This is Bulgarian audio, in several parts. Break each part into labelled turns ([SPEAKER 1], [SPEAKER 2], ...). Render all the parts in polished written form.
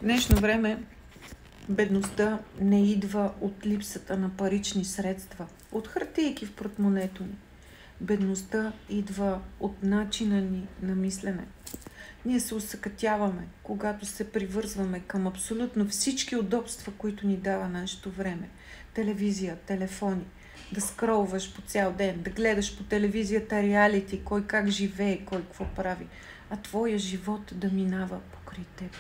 [SPEAKER 1] днешно време бедността не идва от липсата на парични средства, от хартийки в портмонето ни. Бедността идва от начина ни на мислене. Ние се усъкътяваме, когато се привързваме към абсолютно всички удобства, които ни дава нашето време. Телевизия, телефони, да скролваш по цял ден, да гледаш по телевизията реалити, кой как живее, кой какво прави, а твоя живот да минава покрай теб.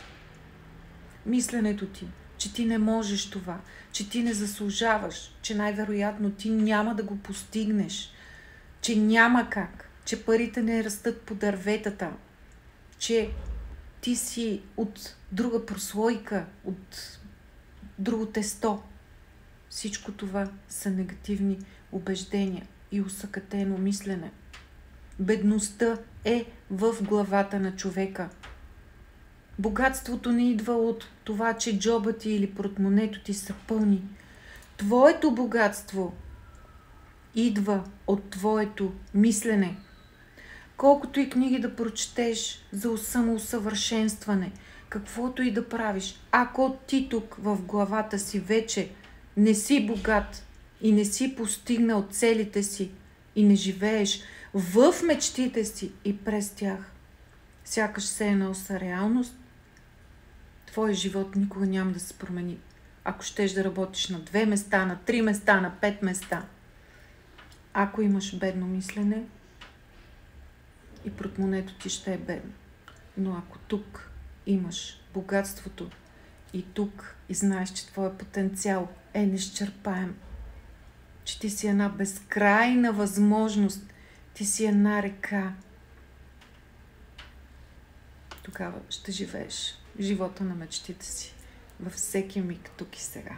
[SPEAKER 1] Мисленето ти, че ти не можеш това, че ти не заслужаваш, че най-вероятно ти няма да го постигнеш, че няма как, че парите не растат по дърветата, че ти си от друга прослойка, от друго тесто. Всичко това са негативни убеждения и усъкътено мислене. Бедността е в главата на човека. Богатството не идва от това, че джоба ти или портмонето ти са пълни. Твоето богатство идва от твоето мислене. Колкото и книги да прочетеш за самоусъвършенстване, каквото и да правиш, ако ти тук в главата си вече не си богат и не си постигнал целите си и не живееш в мечтите си и през тях, сякаш се едно са реалност, твой живот никога няма да се промени. Ако щеш да работиш на 2 места, на 3 места, на 5 места, ако имаш бедно мислене, и портмонето ти ще е бедно. Но ако тук имаш богатството и тук и знаеш, че твоя потенциал е неизчерпаем, че ти си една безкрайна възможност, ти си една река, тогава ще живееш живота на мечтите си във всеки миг тук и сега.